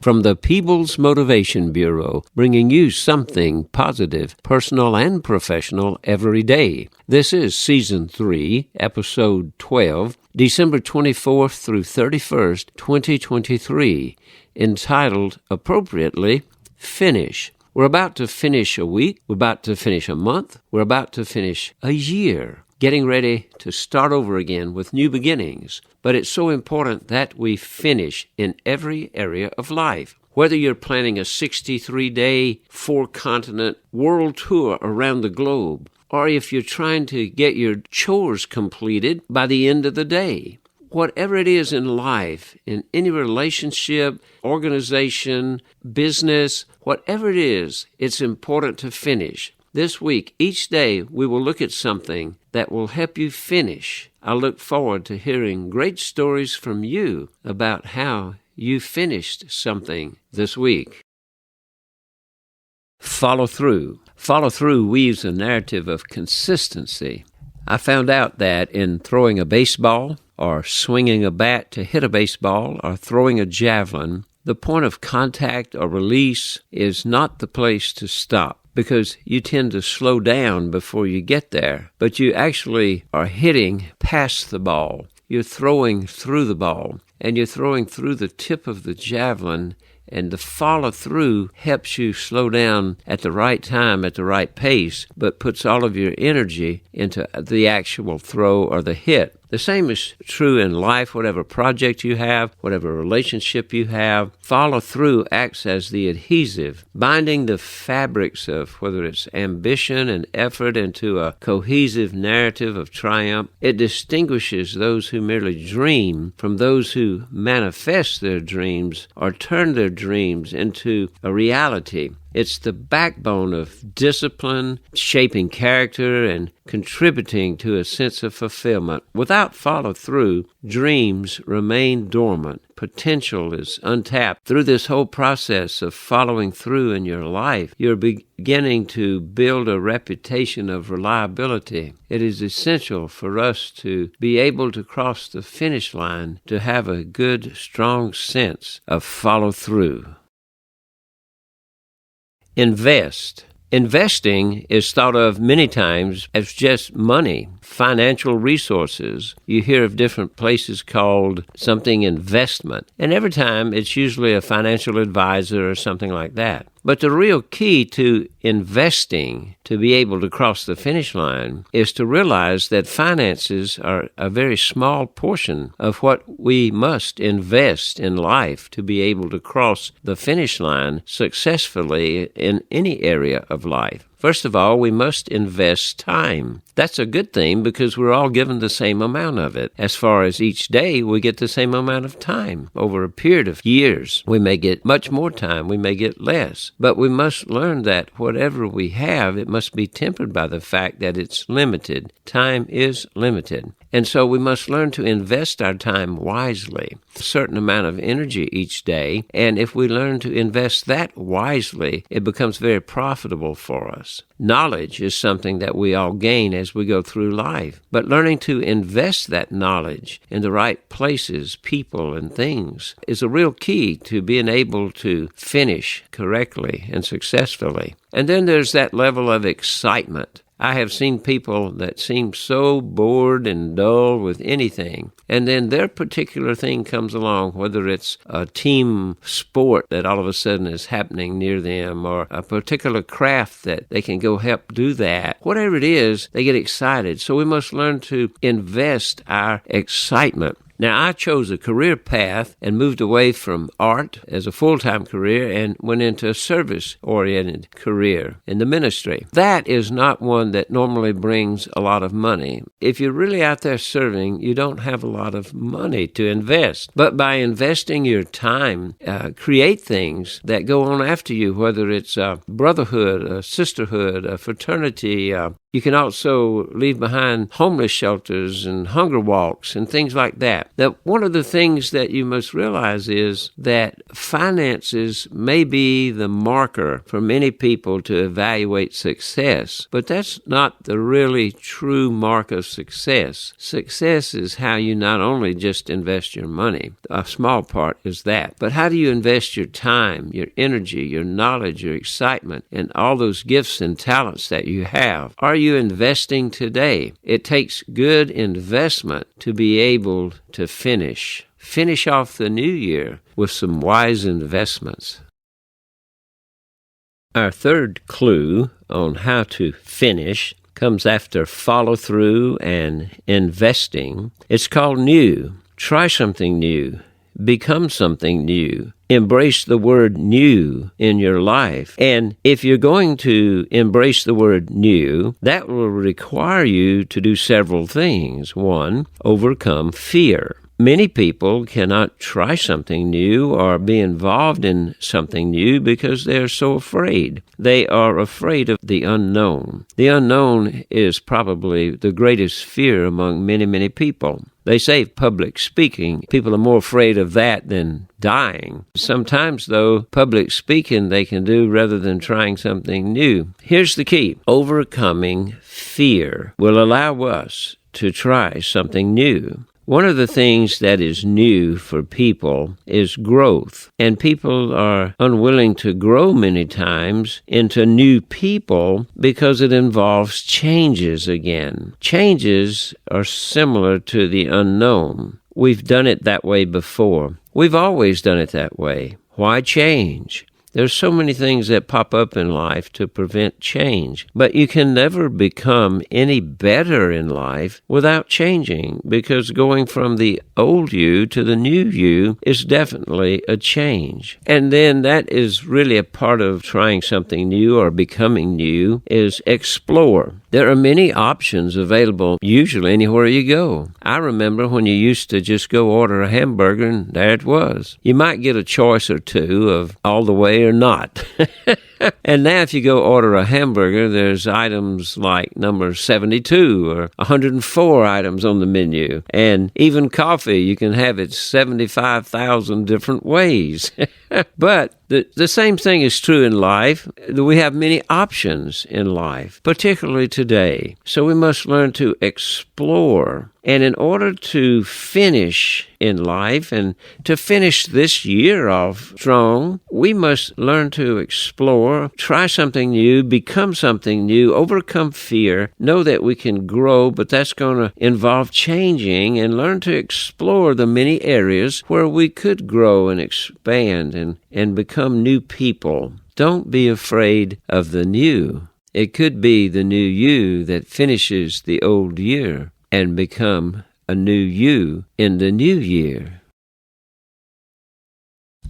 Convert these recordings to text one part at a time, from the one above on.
From the Peebles Motivation Bureau, bringing you something positive, personal and professional every day. This is Season 3, Episode 12, December 24th through 31st, 2023, entitled, appropriately, Finish. We're about to finish a week, we're about to finish a month, we're about to finish a year. Getting ready to start over again with new beginnings. But it's so important that we finish in every area of life. Whether you're planning a 63-day, 4-continent world tour around the globe, or if you're trying to get your chores completed by the end of the day. Whatever it is in life, in any relationship, organization, business, whatever it is, it's important to finish. This week, each day, we will look at something that will help you finish. I look forward to hearing great stories from you about how you finished something this week. Follow through. Follow through weaves a narrative of consistency. I found out that in throwing a baseball, or swinging a bat to hit a baseball, or throwing a javelin, the point of contact or release is not the place to stop. Because you tend to slow down before you get there, but you actually are hitting past the ball. You're throwing through the ball, and you're throwing through the tip of the javelin, and the follow-through helps you slow down at the right time, at the right pace, but puts all of your energy into the actual throw or the hit. The same is true in life, whatever project you have, whatever relationship you have. Follow-through acts as the adhesive, binding the fabrics of whether it's ambition and effort into a cohesive narrative of triumph. It distinguishes those who merely dream from those who manifest their dreams or turn their dreams into a reality. It's the backbone of discipline, shaping character, and contributing to a sense of fulfillment. Without follow-through, dreams remain dormant. Potential is untapped. Through this whole process of following through in your life, you're beginning to build a reputation of reliability. It is essential for us to be able to cross the finish line, to have a good, strong sense of follow-through. Invest. Investing is thought of many times as just money, financial resources. You hear of different places called something investment, and every time it's usually a financial advisor or something like that. But the real key to investing, to be able to cross the finish line, is to realize that finances are a very small portion of what we must invest in life to be able to cross the finish line successfully in any area of life. First of all, we must invest time. That's a good thing because we're all given the same amount of it. As far as each day, we get the same amount of time. Over a period of years, we may get much more time, we may get less. But we must learn that whatever we have, it must be tempered by the fact that it's limited. Time is limited. And so we must learn to invest our time wisely, a certain amount of energy each day. And if we learn to invest that wisely, it becomes very profitable for us. Knowledge is something that we all gain as we go through life. But learning to invest that knowledge in the right places, people, and things is a real key to being able to finish correctly and successfully. And then there's that level of excitement. I have seen people that seem so bored and dull with anything, and then their particular thing comes along, whether it's a team sport that all of a sudden is happening near them, or a particular craft that they can go help do that. Whatever it is, they get excited. So we must learn to invest our excitement. Now, I chose a career path and moved away from art as a full-time career and went into a service-oriented career in the ministry. That is not one that normally brings a lot of money. If you're really out there serving, you don't have a lot of money to invest. But by investing your time, create things that go on after you, whether it's a brotherhood, a sisterhood, a fraternity, You can also leave behind homeless shelters and hunger walks and things like that. Now, one of the things that you must realize is that finances may be the marker for many people to evaluate success, but that's not the really true mark of success. Success is how you not only just invest your money, a small part is that, but how do you invest your time, your energy, your knowledge, your excitement, and all those gifts and talents that you have? Are you investing today? It takes good investment to be able to finish off the new year with some wise investments. Our third clue on how to finish comes after follow through and investing. It's called new. Try something new. Become something new. Embrace the word new in your life. And if you're going to embrace the word new, that will require you to do several things. One, overcome fear. Many people cannot try something new or be involved in something new because they are so afraid. They are afraid of the unknown. The unknown is probably the greatest fear among many, many people. They say public speaking. People are more afraid of that than dying. Sometimes, though, public speaking they can do rather than trying something new. Here's the key. Overcoming fear will allow us to try something new. One of the things that is new for people is growth, and people are unwilling to grow many times into new people because it involves changes again. Changes are similar to the unknown. We've done it that way before. We've always done it that way. Why change? There's so many things that pop up in life to prevent change, but you can never become any better in life without changing, because going from the old you to the new you is definitely a change. And then that is really a part of trying something new or becoming new is explore. There are many options available usually anywhere you go. I remember when you used to just go order a hamburger and there it was. You might get a choice or two of all the way or not. And now if you go order a hamburger, there's items like number 72 or 104 items on the menu. And even coffee, you can have it 75,000 different ways. But the same thing is true in life. We have many options in life, particularly today. So we must learn to explore. And in order to finish in life and to finish this year off strong, we must learn to explore, try something new, become something new, overcome fear, know that we can grow, but that's going to involve changing, and learn to explore the many areas where we could grow and expand and become new people. Don't be afraid of the new. It could be the new you that finishes the old year and become a new you in the new year.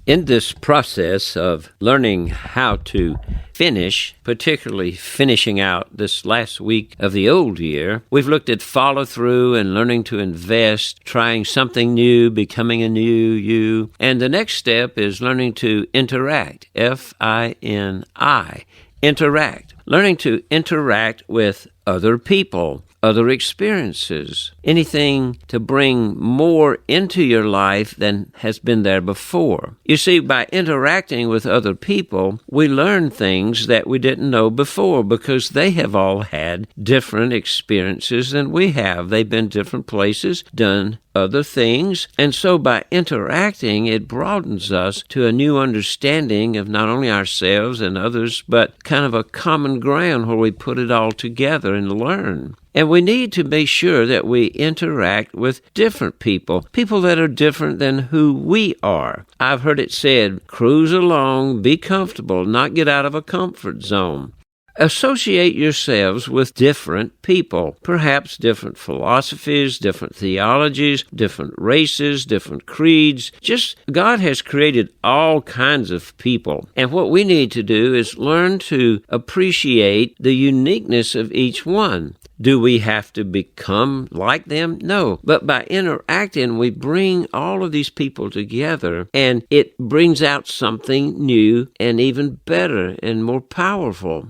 In this process of learning how to finish, particularly finishing out this last week of the old year, we've looked at follow through and learning to invest, trying something new, becoming a new you. And the next step is learning to interact, F-I-N-I, interact. Learning to interact with other people, other experiences, anything to bring more into your life than has been there before. You see, by interacting with other people, we learn things that we didn't know before because they have all had different experiences than we have. They've been different places, done other things, and so by interacting, it broadens us to a new understanding of not only ourselves and others, but kind of a common ground where we put it all together and learn. And we need to make sure that we interact with different people that are different than who we are. I've heard it said, cruise along, be comfortable, not get out of a comfort zone. Associate yourselves with different people, perhaps different philosophies, different theologies, different races, different creeds. Just God has created all kinds of people. And what we need to do is learn to appreciate the uniqueness of each one. Do we have to become like them? No. But by interacting, we bring all of these people together, and it brings out something new and even better and more powerful.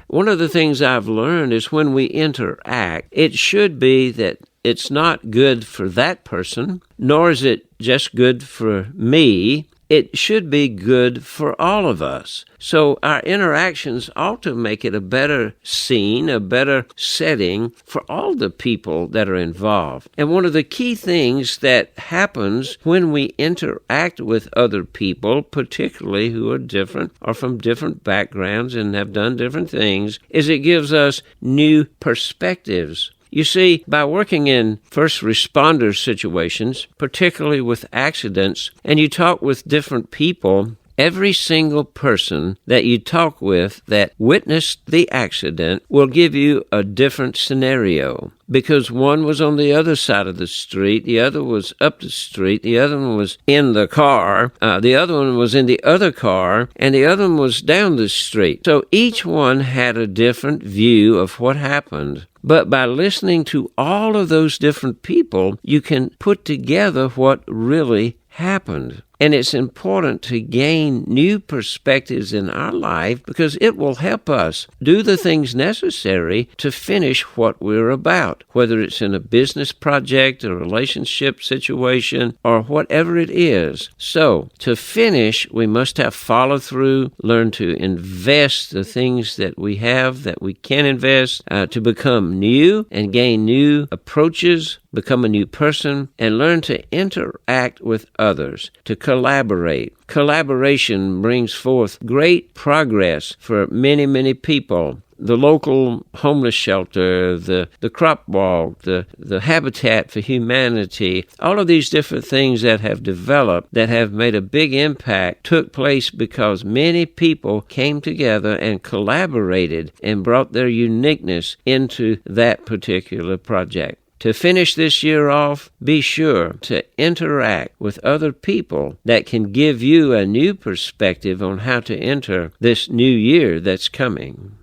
One of the things I've learned is when we interact, it should be that it's not good for that person, nor is it just good for me. It should be good for all of us. So our interactions ought to make it a better scene, a better setting for all the people that are involved. And one of the key things that happens when we interact with other people, particularly who are different or from different backgrounds and have done different things, is it gives us new perspectives. You see, by working in first responder situations, particularly with accidents, and you talk with different people, every single person that you talk with that witnessed the accident will give you a different scenario. Because one was on the other side of the street, the other was up the street, the other one was in the car, the other one was in the other car, and the other one was down the street. So each one had a different view of what happened. But by listening to all of those different people, you can put together what really happened. And it's important to gain new perspectives in our life because it will help us do the things necessary to finish what we're about, whether it's in a business project, a relationship situation, or whatever it is. So, to finish, we must have follow through, learn to invest the things that we have, that we can invest, to become new and gain new approaches, become a new person, and learn to interact with others, to collaborate. Collaboration brings forth great progress for many, many people. The local homeless shelter, the crop walk, the Habitat for Humanity, all of these different things that have developed, that have made a big impact, took place because many people came together and collaborated and brought their uniqueness into that particular project. To finish this year off, be sure to interact with other people that can give you a new perspective on how to enter this new year that's coming.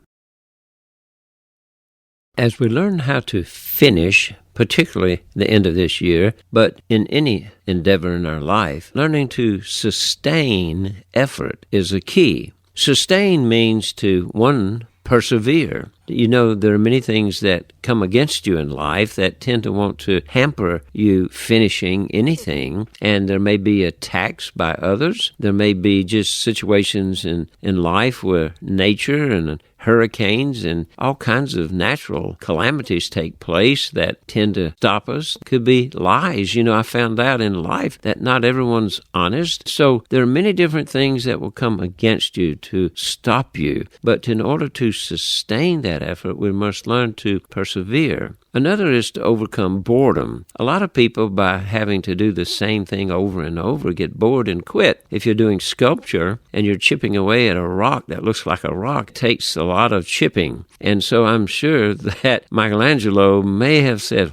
As we learn how to finish, particularly the end of this year, but in any endeavor in our life, learning to sustain effort is a key. Sustain means to, one, persevere. You know, there are many things that come against you in life that tend to want to hamper you finishing anything, and there may be attacks by others. There may be just situations in life where nature and hurricanes and all kinds of natural calamities take place that tend to stop us. Could be lies. You know, I found out in life that not everyone's honest. So there are many different things that will come against you to stop you. But in order to sustain that effort, we must learn to persevere. Another is to overcome boredom. A lot of people, by having to do the same thing over and over, get bored and quit. If you're doing sculpture and you're chipping away at a rock that looks like a rock, it takes a lot of chipping. And so I'm sure that Michelangelo may have said,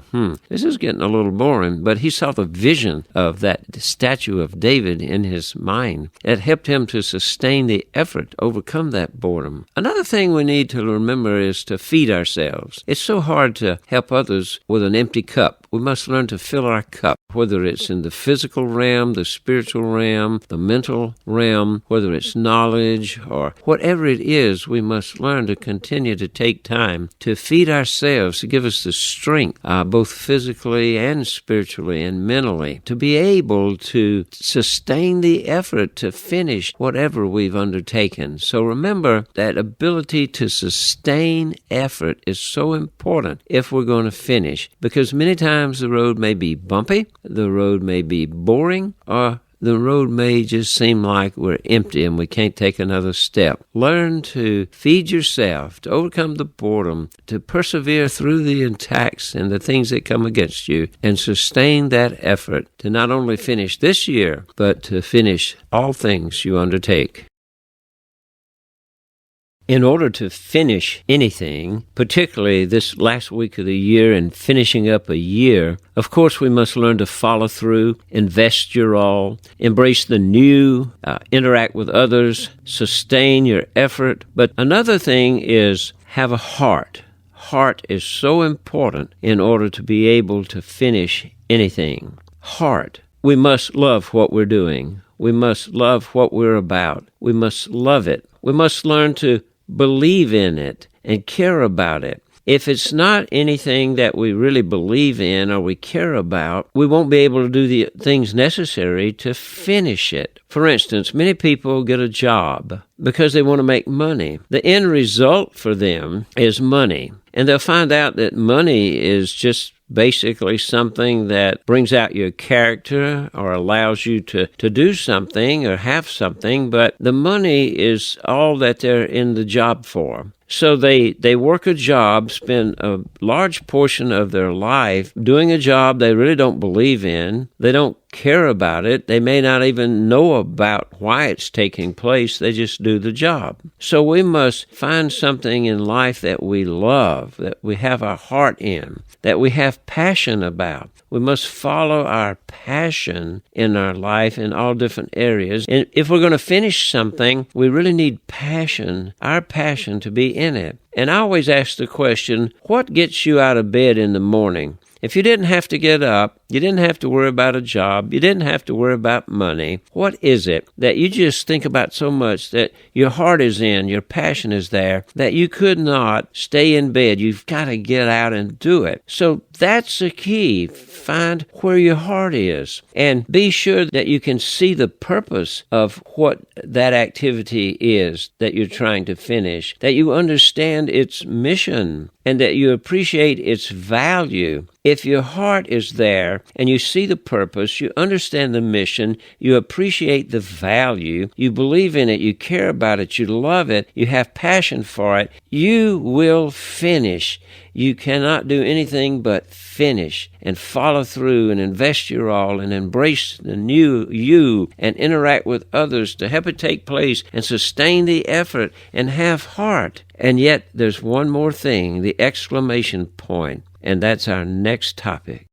this is getting a little boring, but he saw the vision of that statue of David in his mind. It helped him to sustain the effort to overcome that boredom. Another thing we need to remember is to feed ourselves. It's so hard to help others with an empty cup. We must learn to fill our cup, whether it's in the physical realm, the spiritual realm, the mental realm, whether it's knowledge or whatever it is. We must learn to continue to take time to feed ourselves, to give us the strength, both physically and spiritually and mentally, to be able to sustain the effort to finish whatever we've undertaken. So remember that ability to sustain effort is so important if we're going to finish, because many times the road may be bumpy, the road may be boring, or the road may just seem like we're empty and we can't take another step. Learn to feed yourself, to overcome the boredom, to persevere through the attacks and the things that come against you, and sustain that effort to not only finish this year, but to finish all things you undertake. In order to finish anything, particularly this last week of the year and finishing up a year, of course we must learn to follow through, invest your all, embrace the new, interact with others, sustain your effort. But another thing is have a heart. Heart is so important in order to be able to finish anything. Heart. We must love what we're doing. We must love what we're about. We must love it. We must learn to believe in it and care about it. If it's not anything that we really believe in or we care about, we won't be able to do the things necessary to finish it. For instance, many people get a job because they want to make money. The end result for them is money. And they'll find out that money is just basically something that brings out your character or allows you to do something or have something, but the money is all that they're in the job for. So they work a job, spend a large portion of their life doing a job they really don't believe in. They don't care about it. They may not even know about why it's taking place. They just do the job. So we must find something in life that we love, that we have our heart in, that we have passion about. We must follow our passion in our life in all different areas. And if we're going to finish something, we really need passion, our passion to be in it. And I always ask the question, what gets you out of bed in the morning? If you didn't have to get up, you didn't have to worry about a job, you didn't have to worry about money, what is it that you just think about so much that your heart is in, your passion is there, that you could not stay in bed? You've got to get out and do it. So that's the key. Find where your heart is and be sure that you can see the purpose of what that activity is that you're trying to finish, that you understand its mission and that you appreciate its value. If your heart is there and you see the purpose, you understand the mission, you appreciate the value, you believe in it, you care about it, you love it, you have passion for it, you will finish. You cannot do anything but finish and follow through and invest your all and embrace the new you and interact with others to help it take place and sustain the effort and have heart. And yet there's one more thing, the exclamation point, and that's our next topic.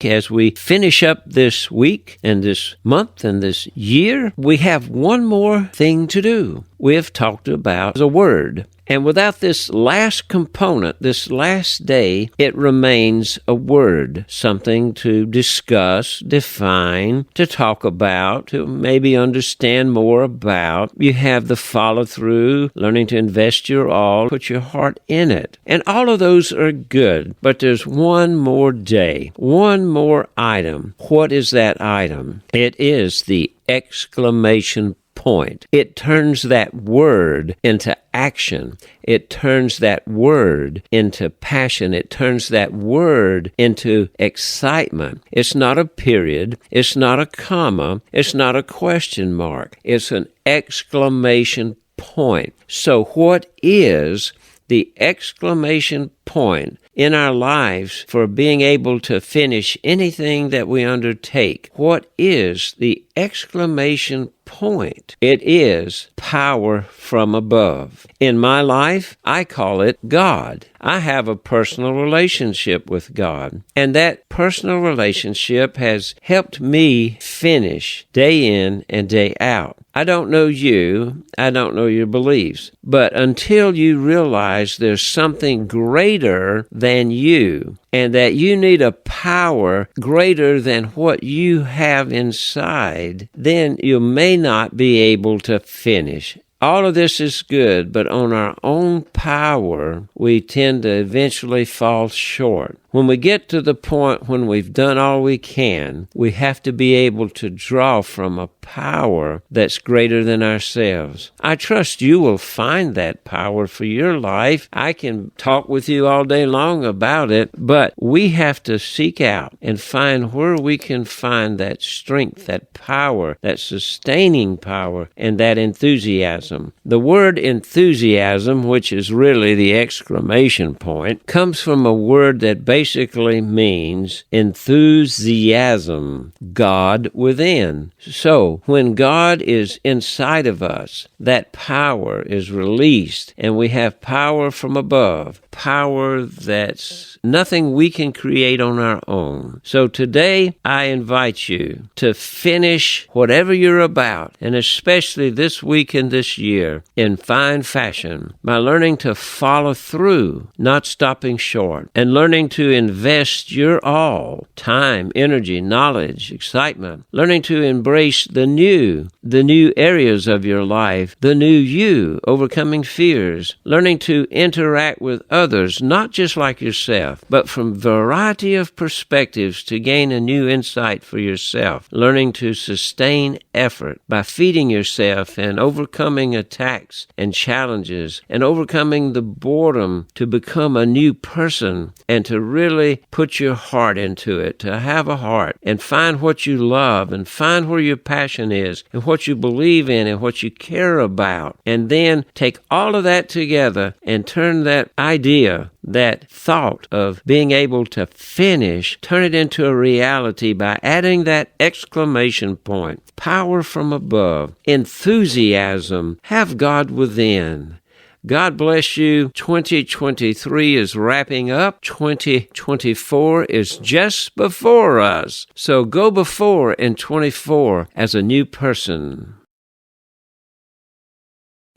As we finish up this week and this month and this year, we have one more thing to do. We have talked about the Word. And without this last component, this last day, it remains a word, something to discuss, define, to talk about, to maybe understand more about. You have the follow-through, learning to invest your all, put your heart in it. And all of those are good, but there's one more day, one more item. What is that item? It is the exclamation point. It turns that word into action. It turns that word into passion. It turns that word into excitement. It's not a period. It's not a comma. It's not a question mark. It's an exclamation point. So what is the exclamation point in our lives for being able to finish anything that we undertake? What is the exclamation point? It is power from above. In my life, I call it God. I have a personal relationship with God, and that personal relationship has helped me finish day in and day out. I don't know you, I don't know your beliefs, but until you realize there's something greater than you, and that you need a power greater than what you have inside, then you may not be able to finish. All of this is good, but on our own power, we tend to eventually fall short. When we get to the point when we've done all we can, we have to be able to draw from a power that's greater than ourselves. I trust you will find that power for your life. I can talk with you all day long about it, but we have to seek out and find where we can find that strength, that power, that sustaining power, and that enthusiasm. The word enthusiasm, which is really the exclamation point, comes from a word that basically means enthusiasm, God within. So, when God is inside of us, that power is released, and we have power from above, power that's nothing we can create on our own. So today, I invite you to finish whatever you're about, and especially this week and this year, in fine fashion, by learning to follow through, not stopping short, and learning to invest your all, time, energy, knowledge, excitement, learning to embrace the new the new areas of your life, the new you, overcoming fears, learning to interact with others, not just like yourself, but from a variety of perspectives to gain a new insight for yourself, learning to sustain effort by feeding yourself and overcoming attacks and challenges and overcoming the boredom to become a new person and to really put your heart into it, to have a heart and find what you love and find where your passion is and what you believe in and what you care about, and then take all of that together and turn that idea, that thought of being able to finish, turn it into a reality by adding that exclamation point, power from above, enthusiasm, have God within. God bless you. 2023 is wrapping up. 2024 is just before us. So go before in 24 as a new person.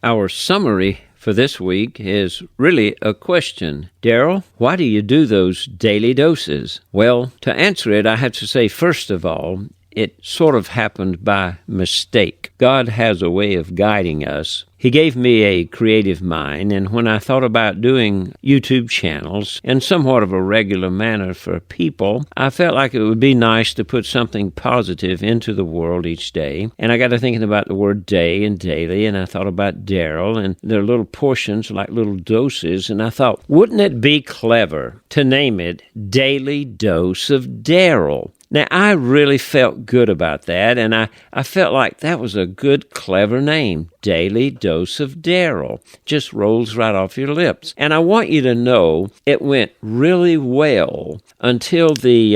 Our summary for this week is really a question. Daryl, why do you do those daily doses? Well, to answer it, I have to say, first of all, it sort of happened by mistake. God has a way of guiding us. He gave me a creative mind, and when I thought about doing YouTube channels in somewhat of a regular manner for people, I felt like it would be nice to put something positive into the world each day. And I got to thinking about the word day and daily, and I thought about Daryl, and there are little portions like little doses, and I thought, wouldn't it be clever to name it Daily Dose of Daryl? Now, I really felt good about that, and I felt like that was a good, clever name, Daily Dose of Daryl. Just rolls right off your lips. And I want you to know it went really well until the,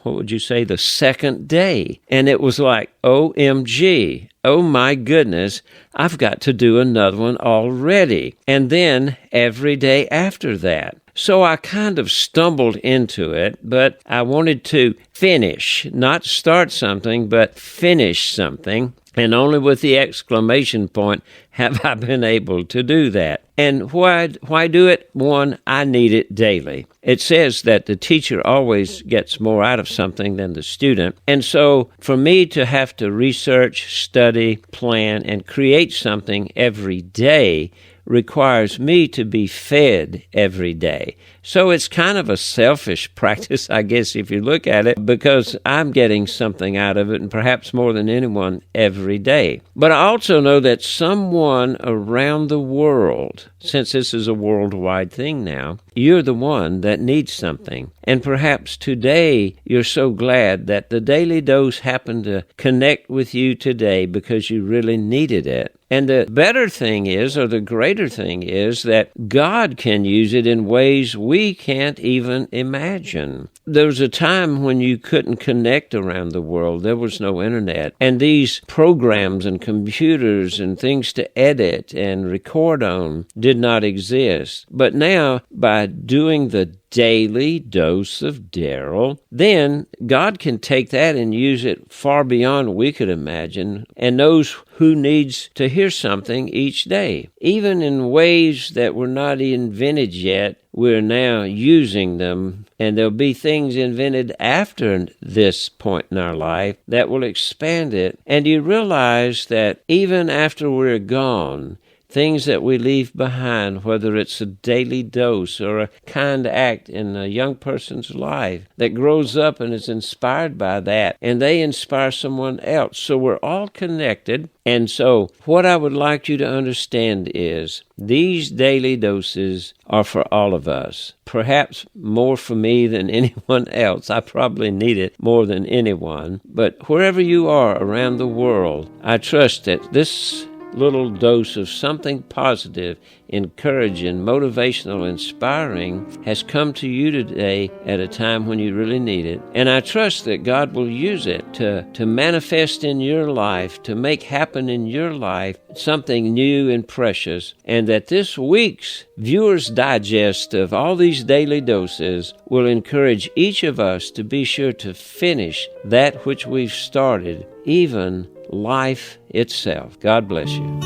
the second day. And it was like, OMG, oh my goodness, I've got to do another one already. And then every day after that. So I kind of stumbled into it, but I wanted to finish, not start something, but finish something. And only with the exclamation point have I been able to do that. And why do it? One, I need it daily. It says that the teacher always gets more out of something than the student. And so for me to have to research, study, plan, and create something every day requires me to be fed every day. So it's kind of a selfish practice, I guess, if you look at it, because I'm getting something out of it, and perhaps more than anyone, every day. But I also know that someone around the world, since this is a worldwide thing now, you're the one that needs something. And perhaps today you're so glad that the Daily Dose happened to connect with you today because you really needed it. And the better thing is, or the greater thing is, that God can use it in ways we can't even imagine. There was a time when you couldn't connect around the world. There was no internet. And these programs and computers and things to edit and record on did not exist. But now, by doing the Daily Dose of Daryl, then God can take that and use it far beyond we could imagine and knows who needs to hear something each day. Even in ways that were not invented yet, we're now using them, and there'll be things invented after this point in our life that will expand it. And you realize that even after we're gone, things that we leave behind, whether it's a daily dose or a kind act in a young person's life that grows up and is inspired by that, and they inspire someone else. So we're all connected. And so what I would like you to understand is these daily doses are for all of us. Perhaps more for me than anyone else. I probably need it more than anyone. But wherever you are around the world, I trust that this little dose of something positive, encouraging, motivational, inspiring has come to you today at a time when you really need it. And I trust that God will use it to manifest in your life, to make happen in your life something new and precious, and that this week's Viewer's Digest of all these daily doses will encourage each of us to be sure to finish that which we've started, even life itself. God bless you.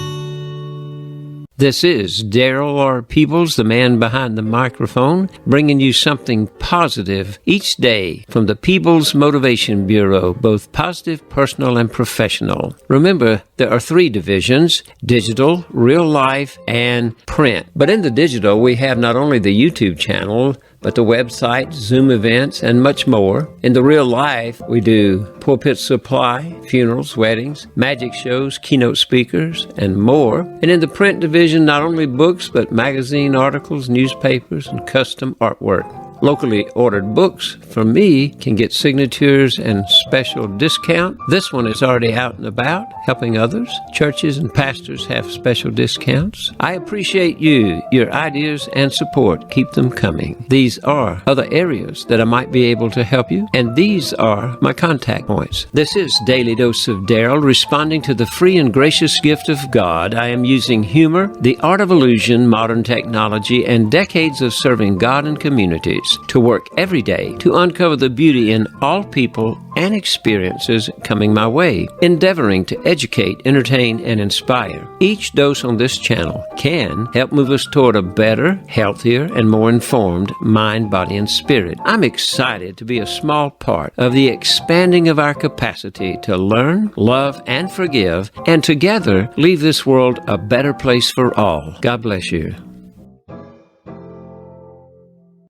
This is Daryl R. Peebles, the man behind the microphone, bringing you something positive each day from the Peebles Motivation Bureau, both positive, personal, and professional. Remember, there are 3 divisions: digital, real life, and print. But in the digital, we have not only the YouTube channel, but the website, Zoom events, and much more. In the real life, we do pulpit supply, funerals, weddings, magic shows, keynote speakers, and more. And in the print division, not only books, but magazine articles, newspapers, and custom artwork. Locally ordered books from me can get signatures and special discount. This one is already out and about, helping others. Churches and pastors have special discounts. I appreciate you, your ideas, and support. Keep them coming. These are other areas that I might be able to help you, and these are my contact points. This is Daily Dose of Daryl, responding to the free and gracious gift of God. I am using humor, the art of illusion, modern technology, and decades of serving God and communities to work every day to uncover the beauty in all people and experiences coming my way, endeavoring to educate, entertain, and inspire. Each dose on this channel can help move us toward a better, healthier, and more informed mind, body, and spirit. I'm excited to be a small part of the expanding of our capacity to learn, love, and forgive, and together leave this world a better place for all. God bless you.